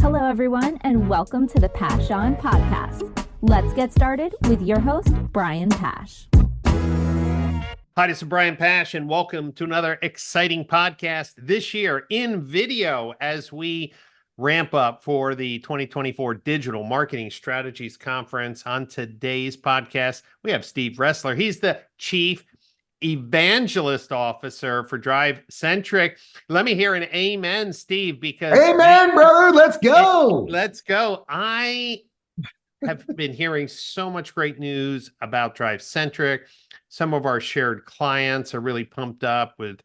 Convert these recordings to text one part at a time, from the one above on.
Hello, everyone, and welcome to the Pash On Podcast. Let's get started with your host, Brian Pash. Hi, this is Brian Pash, and welcome to another exciting podcast this year in video as we ramp up for the 2024 Digital Marketing Strategies Conference. On today's podcast, we have Steve Roessler. He's the Chief Evangelist Officer for DriveCentric's. Let me hear an amen, Steve, because amen, brother. Let's go. Let's go. I have been hearing so much great news about DriveCentric. Some of our shared clients are really pumped up with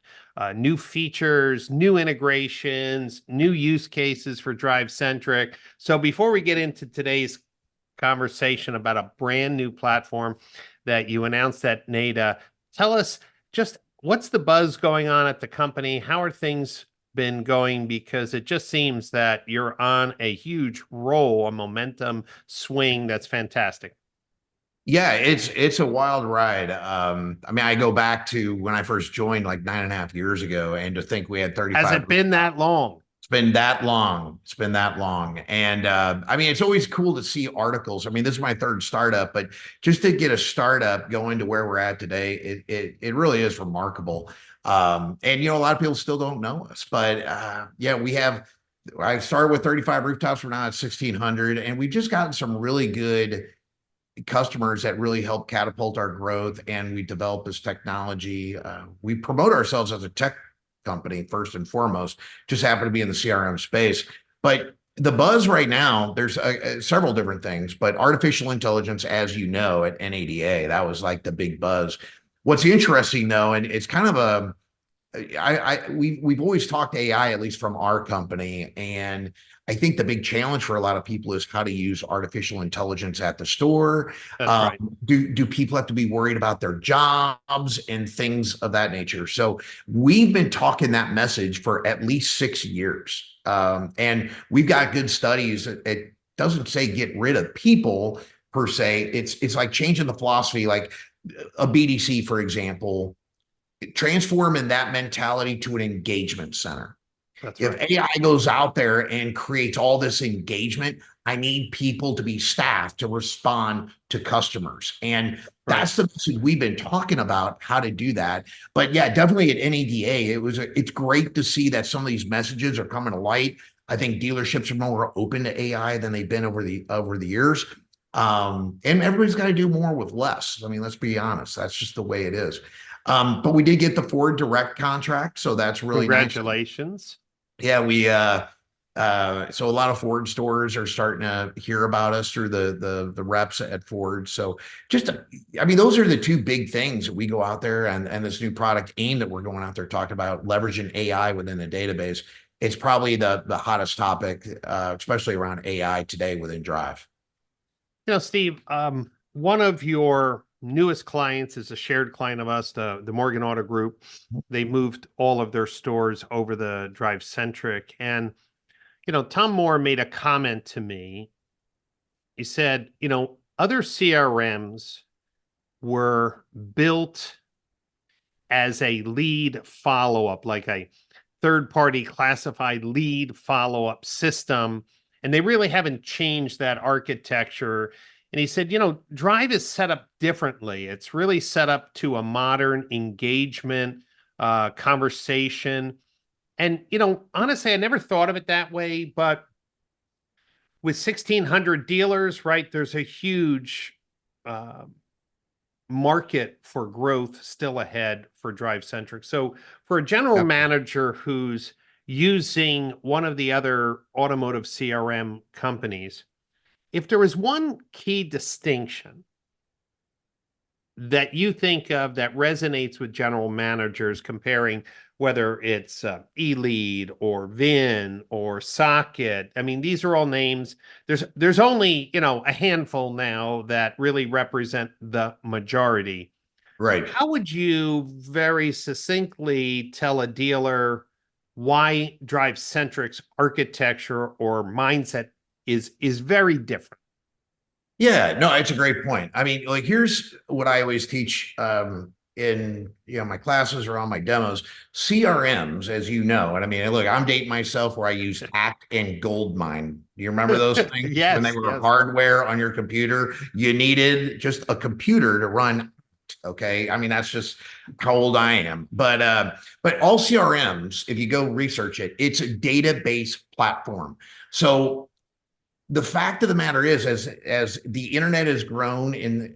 new features, new integrations, new use cases for DriveCentric. So before we get into today's conversation about a brand new platform that you announced at NADA, tell us just what's the buzz going on at the company? How are things been going? Because it just seems that you're on a huge roll, a momentum swing that's fantastic. Yeah, it's a wild ride. I mean, I go back to when I first joined like 9.5 years ago, and to think we had 35. Has it been that long? It's been that long. It's been that long. And I mean, it's always cool to see articles. I mean, this is my third startup, but just to get a startup going to where we're at today, it really is remarkable. And, you know, a lot of people still don't know us, but yeah, I started with 35 rooftops. We're now at 1,600, and we've just gotten some really good customers that really help catapult our growth. And we develop this technology. We promote ourselves as a tech company first and foremost, just happen to be in the CRM space. But the buzz right now, there's several different things, but artificial intelligence, as you know, at NADA, that was like the big buzz. What's interesting though, and it's kind of we've always talked AI, at least from our company, and I think the big challenge for a lot of people is how to use artificial intelligence at the store. That's right. Do people have to be worried about their jobs and things of that nature? So we've been talking that message for at least 6 years, and we've got good studies. It doesn't say get rid of people per se. It's like changing the philosophy, like a BDC, for example, transforming that mentality to an engagement center. That's if right. AI goes out there and creates all this engagement, I need people to be staffed to respond to customers. And that's the message we've been talking about, how to do that. But yeah, definitely at NADA, it's great to see that some of these messages are coming to light. I think dealerships are more open to AI than they've been over the years. And everybody's got to do more with less. I mean, let's be honest. That's just the way it is. But we did get the Ford Direct contract, so that's really Congratulations. Nice. Yeah, so a lot of Ford stores are starting to hear about us through the reps at Ford. So I mean, those are the two big things that we go out there, and this new product AIM that we're going out there talking about, leveraging AI within the database. It's probably the hottest topic, especially around AI today within Drive. You know, Steve, one of your newest clients is a shared client of us, the Morgan Auto Group. They moved all of their stores over the DriveCentric. And, you know, Tom Moore made a comment to me. He said, you know, other CRMs were built as a lead follow-up, like a third-party classified lead follow-up system. And they really haven't changed that architecture. And he said, you know, Drive is set up differently. It's really set up to a modern engagement conversation. And, you know, honestly, I never thought of it that way. But with 1,600 dealers, right, there's a huge market for growth still ahead for DriveCentric. So for a general manager who's using one of the other automotive CRM companies, if there was one key distinction that you think of that resonates with general managers comparing whether it's eLead or VIN or Socket, I mean, these are all names. There's only, you know, a handful now that really represent the majority. Right. How would you very succinctly tell a dealer why DriveCentric's architecture or mindset is very different? Yeah, no, it's a great point. I mean, like, here's what I always teach in my classes or on my demos, CRMs, as you know, and I mean, look, I'm dating myself where I use Act and Goldmine. Do you remember those things? When they were hardware on your computer, you needed just a computer to run. Okay, I mean, that's just how old I am. But all CRMs, if you go research it, it's a database platform. So the fact of the matter is, as the internet has grown and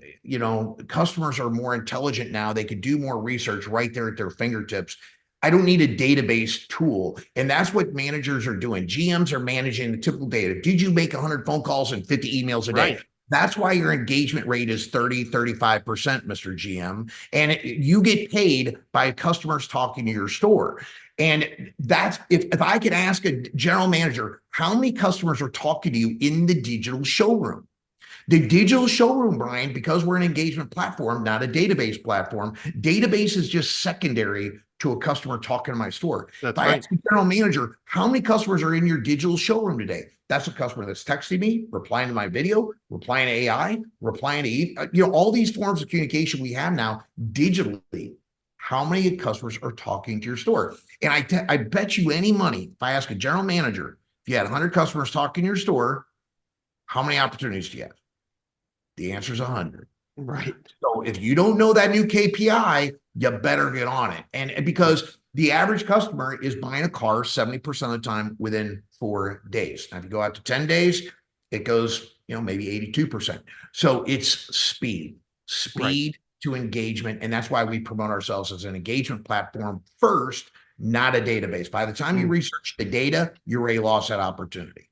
customers are more intelligent now, they could do more research right there at their fingertips. I don't need a database tool. And that's what managers are doing. GMs are managing the typical data. Did you make 100 phone calls and 50 emails a day? Right. That's why your engagement rate is 30-35%, Mr. GM. And you get paid by customers talking to your store. And that's, if I could ask a general manager, how many customers are talking to you in the digital showroom? The digital showroom, Brian, because we're an engagement platform, not a database platform, database is just secondary to a customer talking to my store. That's if I ask a general manager, how many customers are in your digital showroom today? That's a customer that's texting me, replying to my video, replying to AI, replying to, all these forms of communication we have now digitally. How many customers are talking to your store? And I bet you any money, if I ask a general manager, if you had 100 customers talking to your store, how many opportunities do you have? The answer is 100. Right. So if you don't know that new KPI, you better get on it. And because the average customer is buying a car 70% of the time within 4 days. Now, if you go out to 10 days, it goes, maybe 82%. So it's speed right. To engagement. And that's why we promote ourselves as an engagement platform first, not a database. By the time you research the data, you already lost that opportunity.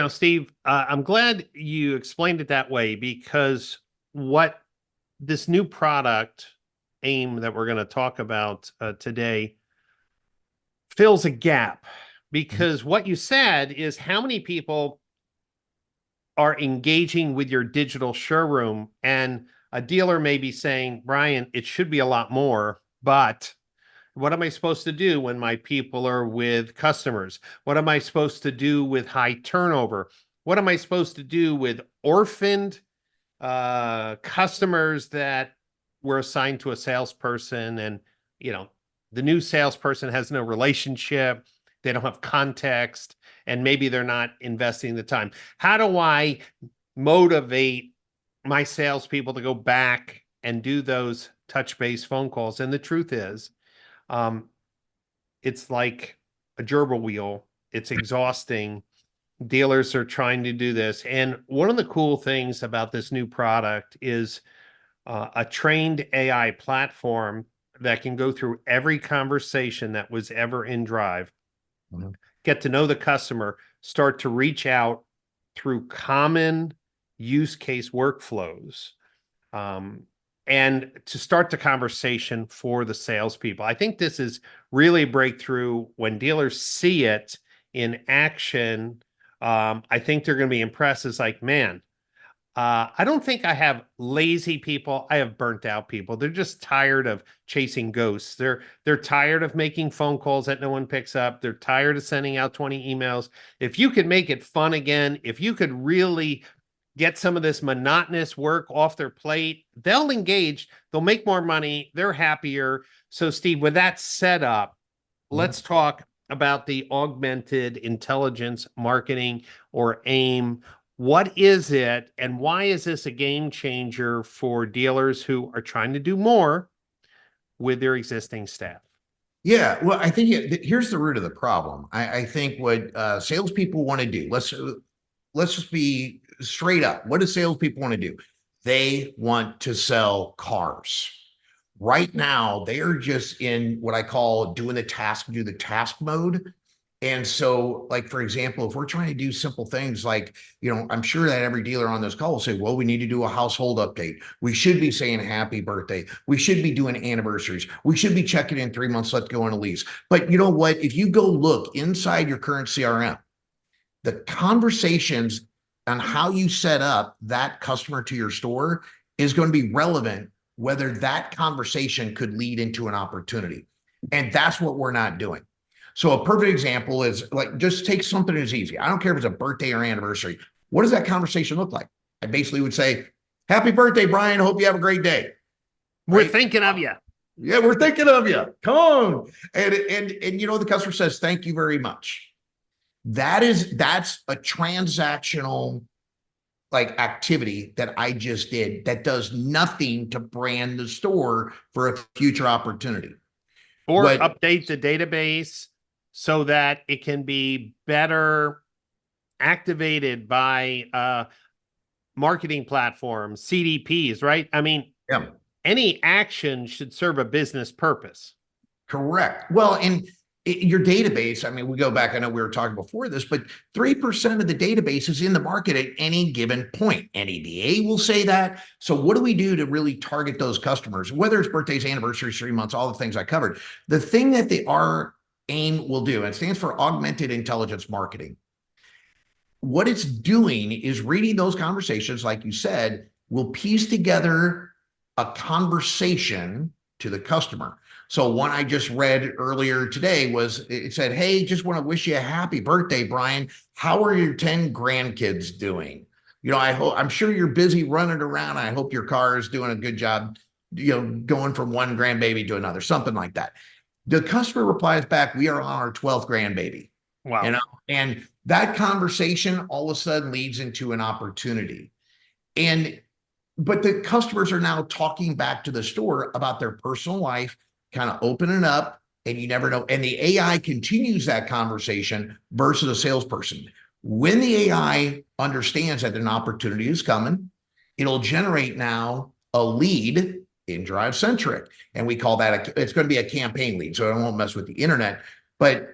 Steve, I'm glad you explained it that way, because what this new product AIM that we're going to talk about today fills a gap, because what you said is how many people are engaging with your digital showroom, and a dealer may be saying, Brian, it should be a lot more, but what am I supposed to do when my people are with customers? What am I supposed to do with high turnover? What am I supposed to do with orphaned customers that were assigned to a salesperson, and the new salesperson has no relationship, they don't have context, and maybe they're not investing the time? How do I motivate my salespeople to go back and do those touch-based phone calls? And the truth is, it's like a gerbil wheel. It's exhausting. Dealers are trying to do this. And one of the cool things about this new product is a trained AI platform that can go through every conversation that was ever in Drive, get to know the customer, start to reach out through common use case workflows, and to start the conversation for the salespeople. I think this is really a breakthrough. When dealers see it in action, I think they're going to be impressed. It's like, man, I don't think I have lazy people. I have burnt out people. They're just tired of chasing ghosts. They're tired of making phone calls that no one picks up. They're tired of sending out 20 emails. If you could make it fun again, if you could really get some of this monotonous work off their plate, they'll engage, they'll make more money, they're happier. So Steve, with that set up, let's talk about the Augmented Intelligence Marketing, or AIM. What is it, and why is this a game changer for dealers who are trying to do more with their existing staff? Yeah, well, I think here's the root of the problem. I think what salespeople want to do, let's just be straight up. What do salespeople want to do? They want to sell cars. Right now, they are just in what I call do the task mode. And so, like, for example, if we're trying to do simple things like, I'm sure that every dealer on this call will say, well, we need to do a household update. We should be saying happy birthday. We should be doing anniversaries. We should be checking in 3 months, let's go on a lease. But you know what? If you go look inside your current CRM, the conversations on how you set up that customer to your store is going to be relevant, whether that conversation could lead into an opportunity. And that's what we're not doing. So a perfect example is, like, just take something as easy. I don't care if it's a birthday or anniversary. What does that conversation look like? I basically would say, happy birthday, Brian. Hope you have a great day. We're thinking of you. Yeah, we're thinking of you. Come on. And you know, the customer says, thank you very much. That's a transactional like activity that I just did that does nothing to brand the store for a future opportunity. Or What update the database so that it can be better activated by marketing platforms, CDPs, right? I mean, yeah, any action should serve a business purpose. correct. Well, and your database, I mean, we go back, I know we were talking before this, but 3% of the database is in the market at any given point. NADA will say that. So what do we do to really target those customers, whether it's birthdays, anniversaries, 3 months, all the things I covered? The thing that our AIM will do, and it stands for Augmented Intelligence Marketing. What it's doing is reading those conversations, like you said, will piece together a conversation to the customer. So one I just read earlier today was, it said, hey, just want to wish you a happy birthday, Brian. How are your 10 grandkids doing? You know, I'm sure you're busy running around. I hope your car is doing a good job, you know, going from one grandbaby to another, something like that. The customer replies back, we are on our 12th grandbaby. Wow. You know, and that conversation all of a sudden leads into an opportunity. But the customers are now talking back to the store about their personal life, kind of opening up, and you never know. And the AI continues that conversation versus a salesperson. When the AI understands that an opportunity is coming, it'll generate now a lead in DriveCentric. And we call that, it's going to be a campaign lead. So I won't mess with the internet, but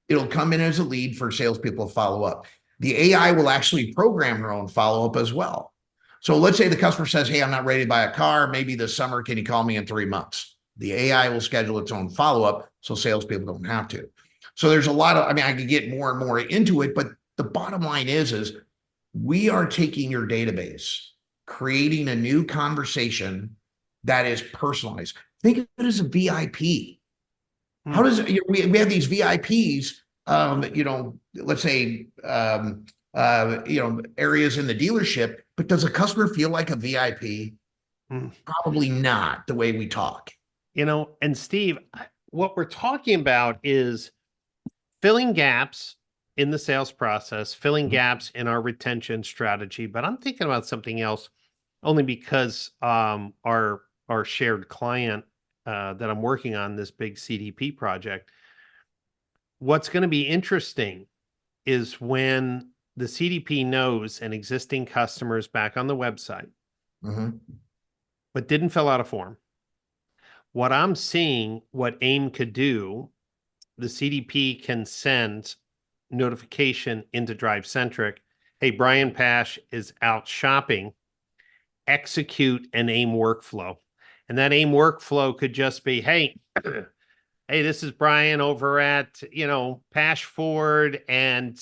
it'll come in as a lead for salespeople to follow up. The AI will actually program their own follow-up as well. So let's say the customer says, hey, I'm not ready to buy a car. Maybe this summer, can you call me in 3 months? The AI will schedule its own follow-up so salespeople don't have to. So there's a lot of, I mean, I could get more and more into it, but the bottom line is we are taking your database, creating a new conversation that is personalized. Think of it as a VIP. How does we have these VIPs, you know, let's say, you know, areas in the dealership, but does a customer feel like a VIP? Probably not the way we talk. You know, and Steve, what we're talking about is filling gaps in the sales process, filling gaps in our retention strategy. But I'm thinking about something else only because our shared client that I'm working on, this big CDP project, what's going to be interesting is when the CDP knows an existing customer is back on the website, but didn't fill out a form. What I'm seeing, what AIM could do, the CDP can send notification into DriveCentric. Hey, Brian Pash is out shopping. Execute an AIM workflow. And that AIM workflow could just be, hey, hey, this is Brian over at, you know, Pash Ford, and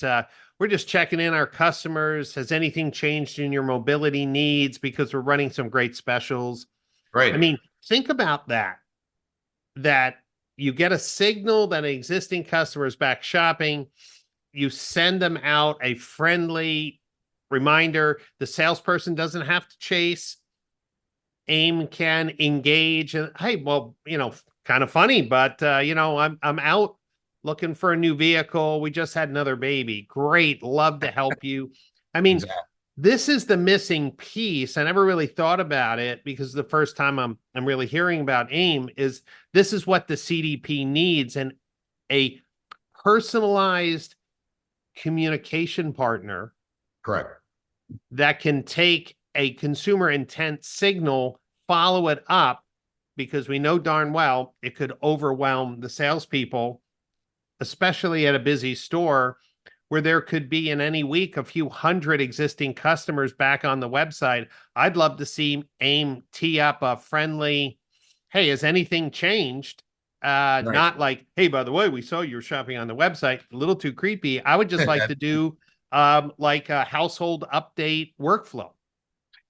we're just checking in our customers. Has anything changed in your mobility needs? Because we're running some great specials. Right. I mean, think about that you get a signal that an existing customer is back shopping. You send them out a friendly reminder. The salesperson doesn't have to chase. AIM can engage and, hey, well, you know, kind of funny, but you know, I'm out looking for a new vehicle. We just had another baby. Great, love to help you. I mean, exactly. This is the missing piece. I never really thought about it because the first time I'm really hearing about AIM is this is what the CDP needs, and a personalized communication partner. Correct. That can take a consumer intent signal, follow it up, because we know darn well it could overwhelm the salespeople, especially at a busy store where there could be in any week a few hundred existing customers back on the website. I'd love to see AIM tee up a friendly, hey, has anything changed? Right. Not like, hey, by the way, we saw you were shopping on the website. A little too creepy. I would just like to do like a household update workflow.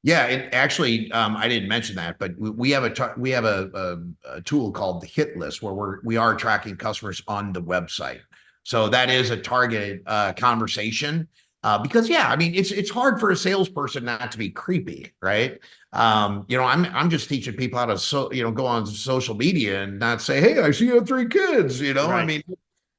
Yeah, it actually, I didn't mention that, but we have a tool called the hit list where we are tracking customers on the website. So that is a targeted conversation. Because yeah, I mean, it's hard for a salesperson not to be creepy, right? I'm just teaching people how to go on social media and not say, hey, I see you have 3 kids. Right. I mean,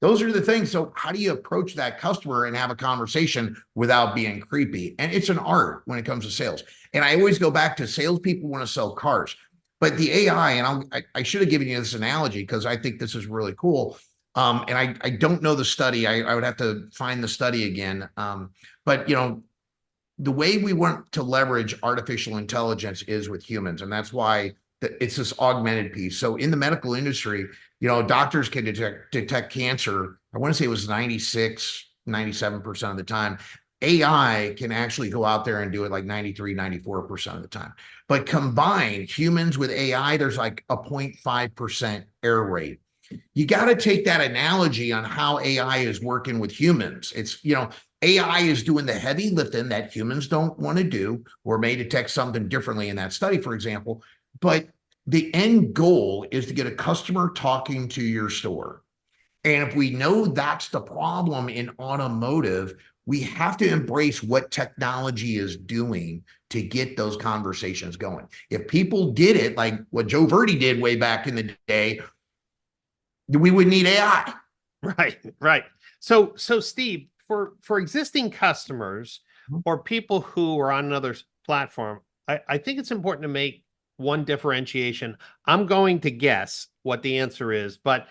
those are the things. So how do you approach that customer and have a conversation without being creepy? And it's an art when it comes to sales. And I always go back to salespeople want to sell cars, but the AI, and I should have given you this analogy because I think this is really cool. And I don't know the study. I would have to find the study again. But the way we want to leverage artificial intelligence is with humans, and that's why it's this augmented piece. So in the medical industry, doctors can detect cancer. I want to say it was 97% of the time. AI can actually go out there and do it like 94% of the time. But combine humans with AI, there's like a 0.5% error rate. You got to take that analogy on how AI is working with humans. It's, AI is doing the heavy lifting that humans don't want to do or may detect something differently in that study, for example. But the end goal is to get a customer talking to your store. And if we know that's the problem in automotive, we have to embrace what technology is doing to get those conversations going. If people did it like what Joe Verdi did way back in the day, we would need AI. Right. So Steve, for existing customers or people who are on another platform, I think it's important to make one differentiation. I'm going to guess what the answer is, but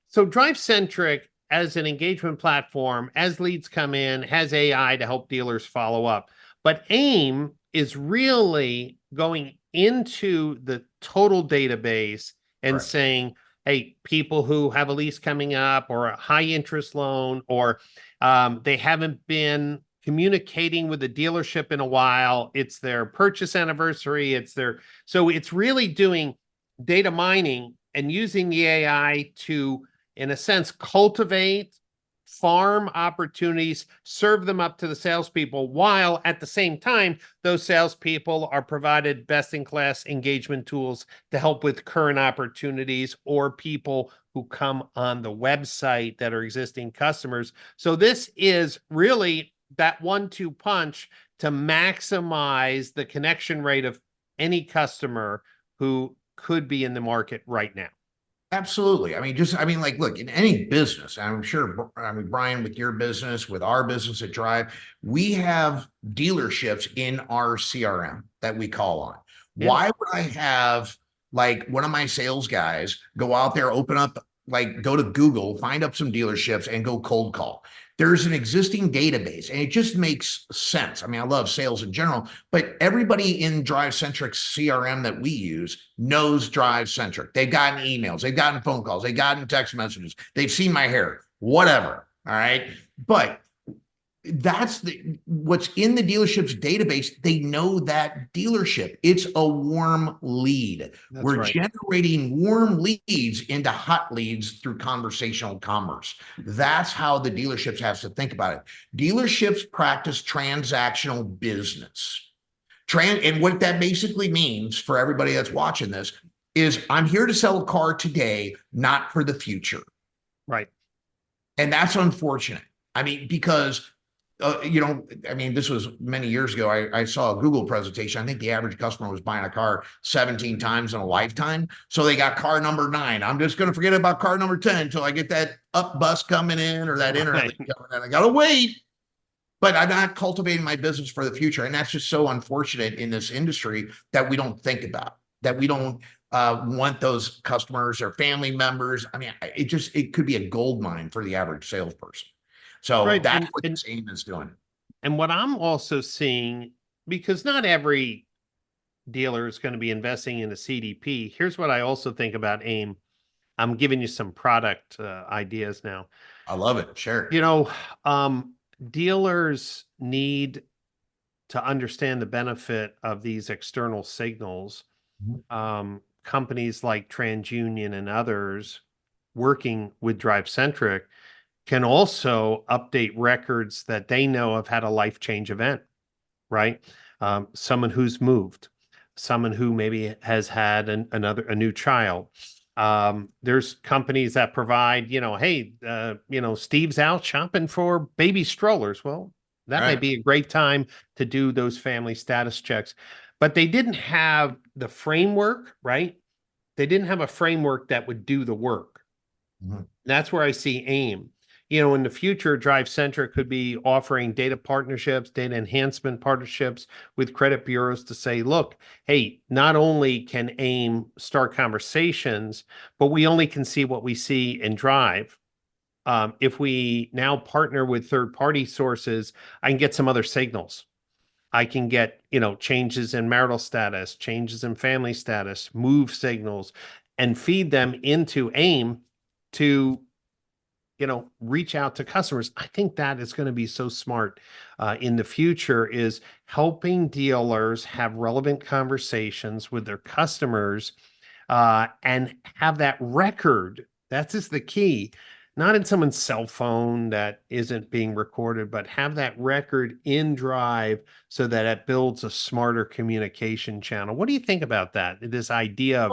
so DriveCentric as an engagement platform, as leads come in, has AI to help dealers follow up. But AIM is really going into the total database and saying, hey, people who have a lease coming up or a high interest loan, or they haven't been communicating with the dealership in a while. It's their purchase anniversary. So it's really doing data mining and using the AI to, in a sense, cultivate farm opportunities, serve them up to the salespeople, while at the same time, those salespeople are provided best-in-class engagement tools to help with current opportunities or people who come on the website that are existing customers. So this is really that 1-2 punch to maximize the connection rate of any customer who could be in the market right now. Absolutely. Like, look, in any business, I'm sure, Brian, with your business, with our business at Drive, we have dealerships in our CRM that we call on. Yeah. Why would I have like one of my sales guys go out there, open up, like go to Google, find up some dealerships and go cold call? There's an existing database and it just makes sense. I mean, I love sales in general, but everybody in DriveCentric's CRM that we use knows DriveCentric. They've gotten emails, they've gotten phone calls, they've gotten text messages, they've seen my hair, whatever. All right. But that's what's in the dealership's database. They know that dealership. It's a warm lead. We're generating warm leads into hot leads through conversational commerce. That's how the dealerships have to think about it. Dealerships practice transactional business. And what that basically means for everybody that's watching this is I'm here to sell a car today, not for the future. Right. And that's unfortunate. I mean, because this was many years ago. I saw a Google presentation. I think the average customer was buying a car 17 times in a lifetime. So they got car number 9. I'm just going to forget about car number 10 until I get that up bus coming in or that internet coming in. I got to wait. But I'm not cultivating my business for the future. And that's just so unfortunate in this industry that we don't think about, that we don't want those customers or family members. I mean, it could be a gold mine for the average salesperson. So that's what this AIM is doing. And what I'm also seeing, because not every dealer is going to be investing in a CDP, here's what I also think about AIM. I'm giving you some product ideas now. I love it. Share. Dealers need to understand the benefit of these external signals. Companies like TransUnion and others working with DriveCentric can also update records that they know have had a life change event, right? Someone who's moved, someone who maybe has had a new child. There's companies that provide, hey, Steve's out shopping for baby strollers. Well, That may be a great time to do those family status checks. But they didn't have the framework, right? They didn't have a framework that would do the work. That's where I see AIM. In the future, DriveCentric could be offering data partnerships, data enhancement partnerships with credit bureaus to say, look, hey, not only can AIM start conversations, but we only can see what we see in Drive. If we now partner with third-party sources, I can get some other signals. I can get, changes in marital status, changes in family status, move signals, and feed them into AIM to, reach out to customers. I think that is going to be so smart in the future, is helping dealers have relevant conversations with their customers and have that record. That's just the key. Not in someone's cell phone that isn't being recorded, but have that record in Drive so that it builds a smarter communication channel. What do you think about that? This idea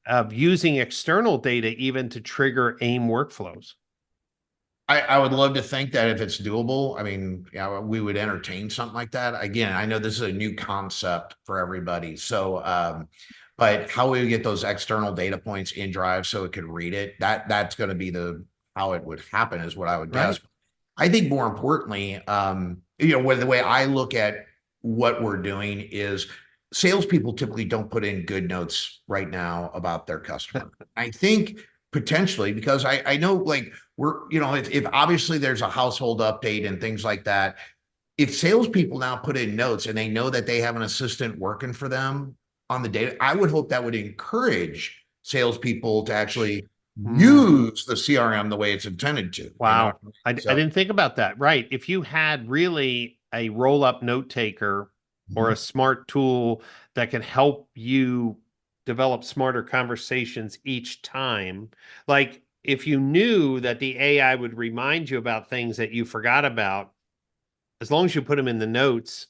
of using external data even to trigger AIM workflows? I would love to think that if it's doable, I mean, yeah, we would entertain something like that. Again, I know this is a new concept for everybody. So, but how we would get those external data points in Drive so it could read it, that's going to be how it would happen, is what I would guess. I think more importantly, the way I look at what we're doing is salespeople typically don't put in good notes right now about their customer. I think potentially, because I know, like, if obviously there's a household update and things like that, if salespeople now put in notes and they know that they have an assistant working for them on the data, I would hope that would encourage salespeople to actually use the CRM the way it's intended to. Wow. I didn't think about that. Right. If you had really a roll-up note taker or a smart tool that could help you develop smarter conversations each time, like if you knew that the AI would remind you about things that you forgot about, as long as you put them in the notes,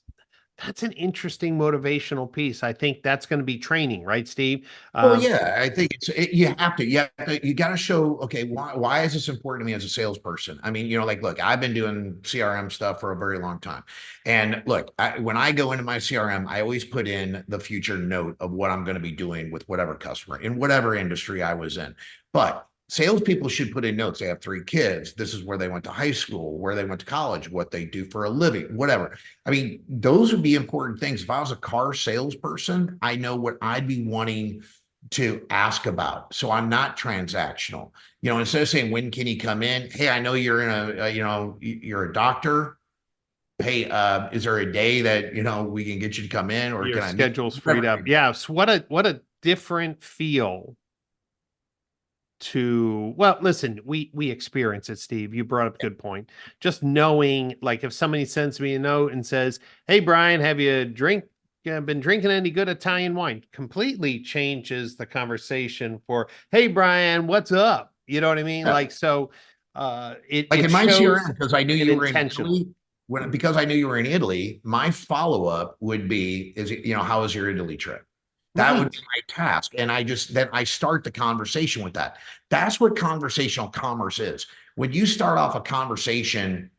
that's an interesting motivational piece. I think that's going to be training, right, Steve? Well, yeah, I think you got to show, okay, why is this important to me as a salesperson? I mean, like, look, I've been doing CRM stuff for a very long time. And look, when I go into my CRM, I always put in the future note of what I'm going to be doing with whatever customer in whatever industry I was in. But salespeople should put in notes. They have 3 kids. This is where they went to high school, where they went to college, what they do for a living, whatever. I mean, those would be important things. If I was a car salesperson, I know what I'd be wanting to ask about. So I'm not transactional. Instead of saying, when can you come in? Hey, I know you're you're a doctor. Hey, is there a day that, we can get you to come in, or your schedule's freed up? Yeah. So what a different feel to, well, listen, we experience it, Steve. You brought up a good point. Just knowing, like, if somebody sends me a note and says, hey, Brian, have you been drinking any good Italian wine? Completely changes the conversation for, hey, Brian, what's up? You know what I mean? Yeah. Like, so it in my CRM, because I knew you were in Italy. Because I knew you were in Italy, my follow-up would be, how was your Italy trip? That would be my task. And then I start the conversation with that. That's what conversational commerce is. When you start off a conversation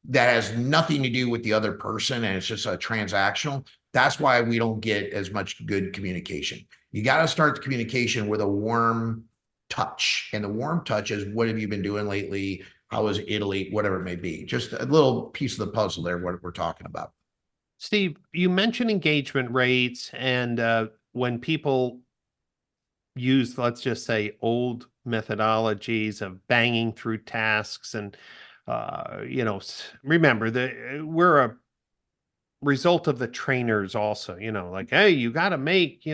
that has nothing to do with the other person and it's just a transactional, that's why we don't get as much good communication. You got to start the communication with a warm touch. And the warm touch is, what have you been doing lately? How is Italy? Whatever it may be. Just a little piece of the puzzle there, what we're talking about. Steve, you mentioned engagement rates, and when people use, let's just say, old methodologies of banging through tasks, and remember that we're a result of the trainers also, like, hey, you got to make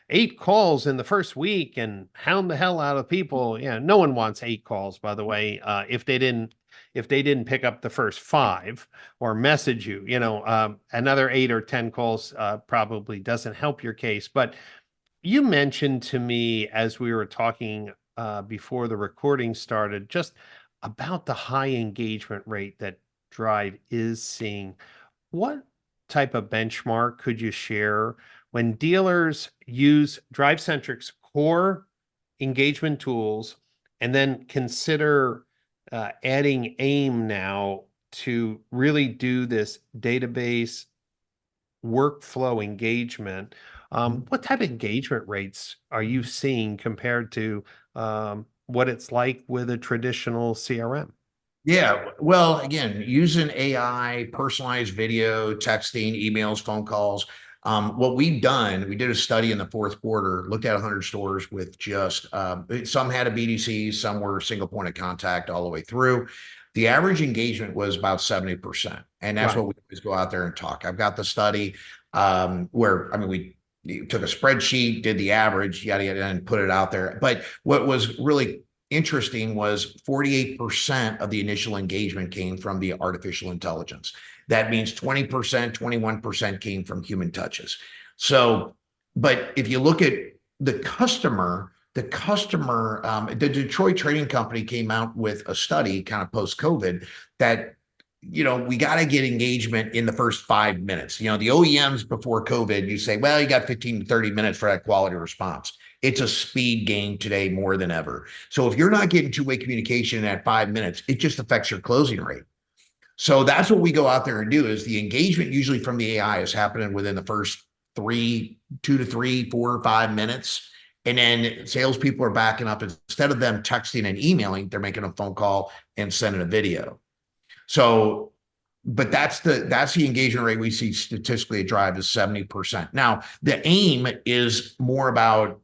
8 calls in the first week and hound the hell out of people. Yeah, no one wants 8 calls, by the way, if they didn't pick up the first 5 or message you. Another 8 or 10 calls probably doesn't help your case. But you mentioned to me, as we were talking before the recording started, just about the high engagement rate that Drive is seeing. What type of benchmark could you share when dealers use DriveCentric's core engagement tools and then consider adding AIM now to really do this database workflow engagement, what type of engagement rates are you seeing compared to what it's like with a traditional CRM? Yeah, well, again, using AI, personalized video, texting, emails, phone calls. What we've done, we did a study in the fourth quarter, looked at 100 stores with just some had a BDC, some were single point of contact all the way through. The average engagement was about 70%, and that's Right. what we always go out there and talk. I've got the study where I mean we took a spreadsheet, did the average, yada yada, and put it out there. But what was really interesting was 48% of the initial engagement came from the artificial intelligence. That means 20%, 21% came from human touches. So, but if you look at the customer, the Detroit Trading Company came out with a study kind of post-COVID that, we got to get engagement in the first 5 minutes. The OEMs before COVID, you say, well, you got 15 to 30 minutes for that quality response. It's a speed game today more than ever. So if you're not getting two-way communication at 5 minutes, it just affects your closing rate. So that's what we go out there and do is the engagement usually from the AI is happening within the first 2 to 3, 4 or 5 minutes. And then salespeople are backing up. Instead of them texting and emailing, they're making a phone call and sending a video. So, but that's the engagement rate we see statistically at Drive is 70%. Now, the aim is more about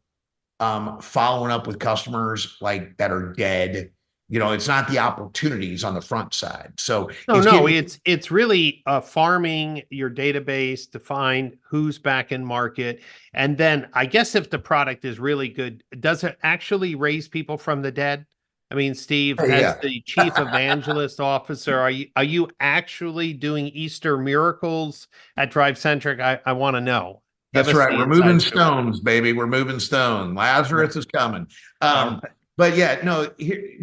following up with customers like that are dead. It's not the opportunities on the front side. So it's really farming your database to find who's back in market. And then I guess if the product is really good, does it actually raise people from the dead? I mean, Steve, as the chief evangelist officer, are you actually doing Easter miracles at DriveCentric? I want to know. That's right. We're moving stones, baby. We're moving stone. Lazarus is coming. But yeah, no.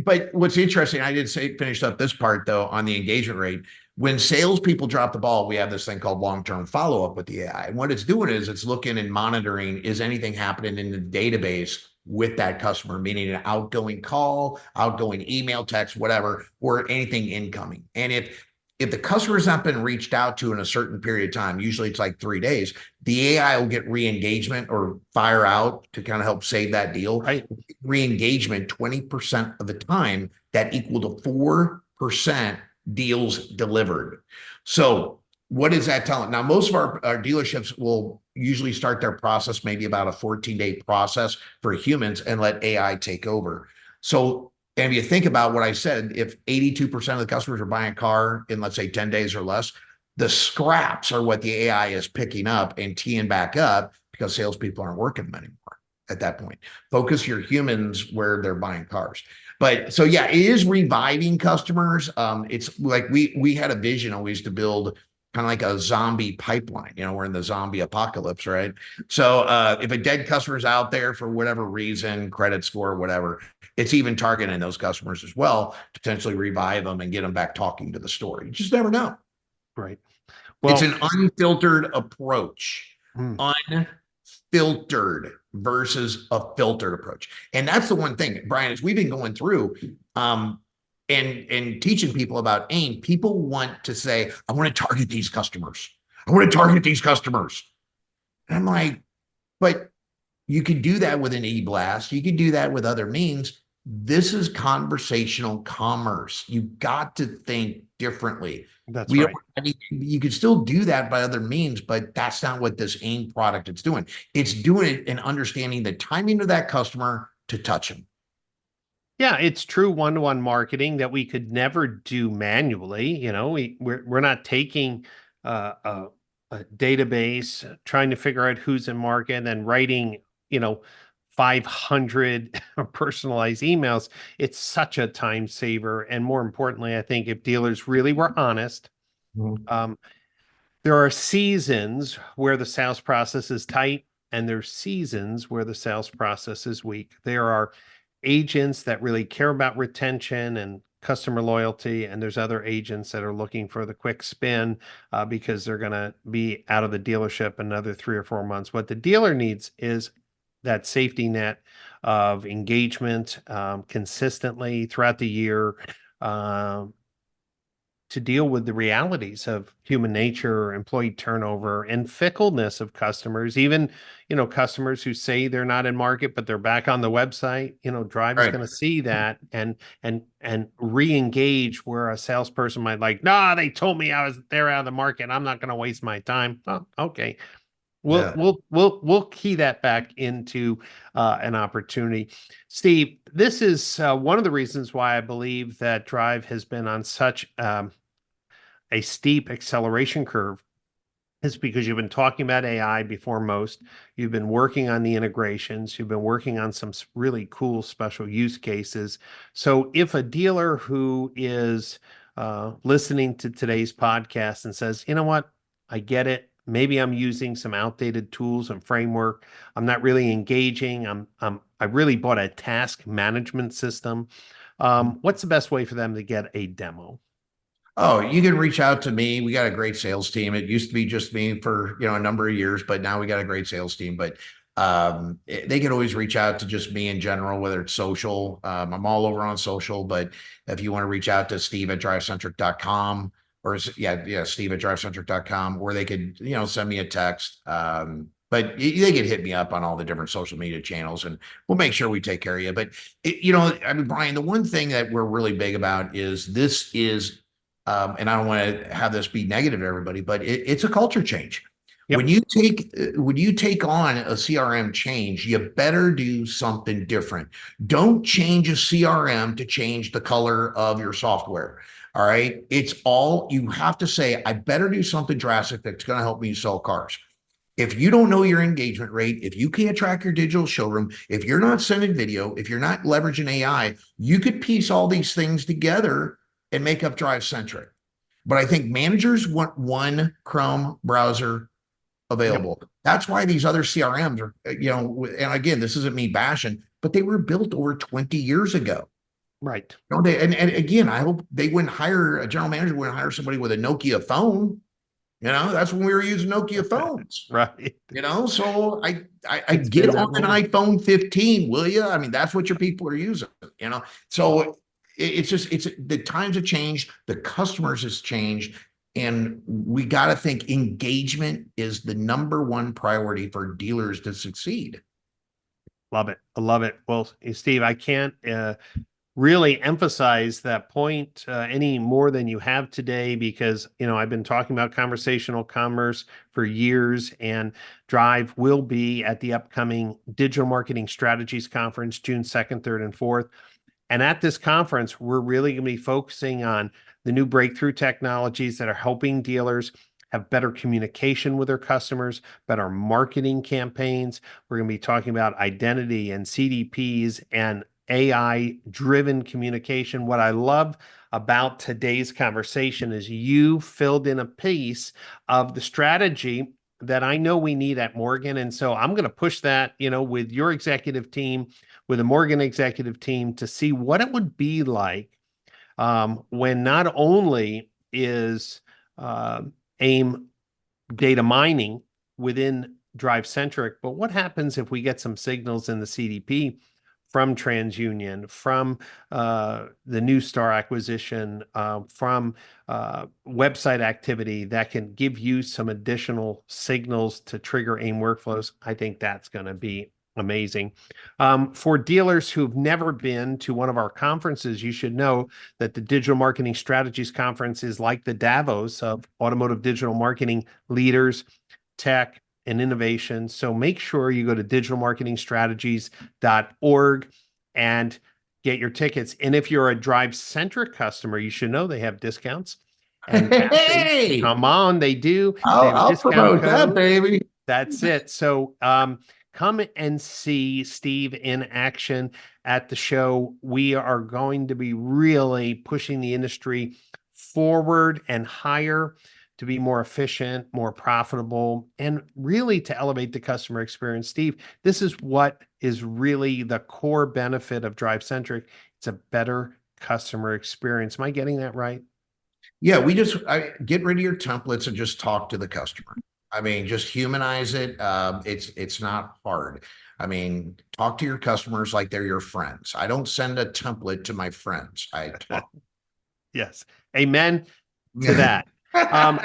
But what's interesting, I did say finished up this part though on the engagement rate. When salespeople drop the ball, we have this thing called long-term follow-up with the AI, and what it's doing is it's looking and monitoring: is anything happening in the database with that customer, meaning an outgoing call, outgoing email, text, whatever, or anything incoming. And if the customer has not been reached out to in a certain period of time, usually it's like 3 days, the AI will get re-engagement or fire out to kind of help save that deal. Right. Re-engagement 20% of the time, that equal to 4% deals delivered. So what is that telling? Now, most of our dealerships will usually start their process, maybe about a 14-day process for humans, and let AI take over. So, and if you think about what I said, if 82% of the customers are buying a car in, let's say, 10 days or less, the scraps are what the AI is picking up and teeing back up because salespeople aren't working them anymore at that point. Focus your humans where they're buying cars. But so, yeah, it is reviving customers. It's like we had a vision always to build kind of like a zombie pipeline. We're in the zombie apocalypse, right? So if a dead customer is out there for whatever reason, credit score, whatever, it's even targeting those customers as well, potentially revive them and get them back talking to the store. You just never know. Right. Well, it's an unfiltered approach. Unfiltered versus a filtered approach. And that's the one thing, Brian, is we've been going through and teaching people about AIM. People want to say, I want to target these customers. I want to target these customers. And I'm like, but you can do that with an e-blast. You can do that with other means. This is conversational commerce. You've got to think differently. That's right. I mean, you could still do that by other means, but that's not what this AIM product is doing. It's doing it in understanding the timing of that customer to touch them. Yeah, it's true one-to-one marketing that we could never do manually. We're not taking a database, trying to figure out who's in market, and then writing 500 personalized emails. It's such a time saver, and more importantly, I think if dealers really were honest, there are seasons where the sales process is tight, and there's seasons where the sales process is weak. There are agents that really care about retention and customer loyalty, and there's other agents that are looking for the quick spin because they're going to be out of the dealership another 3 or 4 months. What the dealer needs is that safety net of engagement consistently throughout the year. to deal with the realities of human nature, employee turnover, and fickleness of customers. Even, customers who say they're not in market, but they're back on the website. Drive is Right. going to see that and re-engage where a salesperson might like, nah, they told me they're out of the market. I'm not going to waste my time. Oh, okay. Yeah. We'll key that back into an opportunity. Steve, this is one of the reasons why I believe that Drive has been on such a steep acceleration curve, is because you've been talking about AI before most. You've been working on the integrations. You've been working on some really cool special use cases. So if a dealer who is listening to today's podcast and says, you know what, I get it. Maybe I'm using some outdated tools and framework. I'm not really engaging. I really bought a task management system. What's the best way for them to get a demo? Oh, you can reach out to me. We got a great sales team. It used to be just me for, a number of years, but now we got a great sales team. But they can always reach out to just me in general, whether it's social. I'm all over on social, but if you want to reach out to Steve at DriveCentric.com or Steve at DriveCentric.com, or they could, send me a text. But they can hit me up on all the different social media channels and we'll make sure we take care of you. But, Brian, the one thing that we're really big about is this is, and I don't want to have this be negative to everybody, but it's a culture change. Yep. When you take on a CRM change, you better do something different. Don't change a CRM to change the color of your software. All right. You have to say, I better do something drastic that's going to help me sell cars. If you don't know your engagement rate, if you can't track your digital showroom, if you're not sending video, if you're not leveraging AI, you could piece all these things together and make up DriveCentric. But I think managers want one Chrome browser available. Yep. That's why these other CRMs are, and again, this isn't me bashing, but they were built over 20 years ago. Right. And again, I hope they wouldn't hire a general manager, wouldn't hire somebody with a Nokia phone. That's when we were using Nokia phones. Right. So I get on an iPhone 15, will you? I mean, that's what your people are using, So it's the times have changed, the customers has changed, and we got to think engagement is the number one priority for dealers to succeed. Love it. I love it. Well, Steve, I can't really emphasize that point any more than you have today, because I've been talking about conversational commerce for years, and Drive will be at the upcoming Digital Marketing Strategies Conference, June 2nd, 3rd, and 4th. And at this conference, we're really going to be focusing on the new breakthrough technologies that are helping dealers have better communication with their customers, better marketing campaigns. We're going to be talking about identity and CDPs and AI-driven communication. What I love about today's conversation is you filled in a piece of the strategy that I know we need at Morgan. And so I'm going to push that, with your executive team, with the Morgan executive team, to see what it would be like when not only is AIM data mining within DriveCentric, but what happens if we get some signals in the CDP from TransUnion, from the Neustar acquisition, from website activity that can give you some additional signals to trigger AIM workflows. I think that's going to be amazing. For dealers who've never been to one of our conferences, you should know that the Digital Marketing Strategies Conference is like the Davos of automotive digital marketing leaders, tech, and innovation. So make sure you go to digitalmarketingstrategies.org and get your tickets. And if you're a DriveCentric customer, you should know they have discounts. And hey, come on, they do. I'll promote that, baby. That's it. So come and see Steve in action at the show. We are going to be really pushing the industry forward and higher to be more efficient, more profitable, and really to elevate the customer experience. Steve, this is what is really the core benefit of DriveCentric. It's a better customer experience. Am I getting that right? Yeah, get rid of your templates and just talk to the customer. I mean, just humanize it. It's not hard. I mean, talk to your customers like they're your friends. I don't send a template to my friends. I talk. Yes. Amen. to that.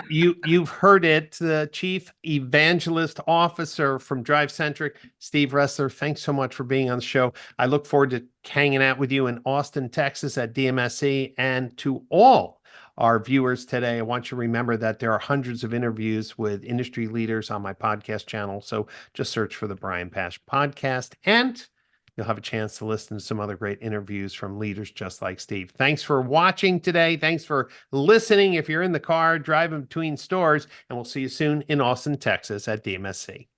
You've heard it, the Chief Evangelist Officer from DriveCentric, Steve Roessler. Thanks so much for being on the show. I look forward to hanging out with you in Austin, Texas at DMSC. And to all our viewers today, I want you to remember that there are hundreds of interviews with industry leaders on my podcast channel. So just search for the Brian Pash Podcast, and you'll have a chance to listen to some other great interviews from leaders just like Steve. Thanks for watching today. Thanks for listening if you're in the car driving between stores, and we'll see you soon in Austin, Texas at DMSC.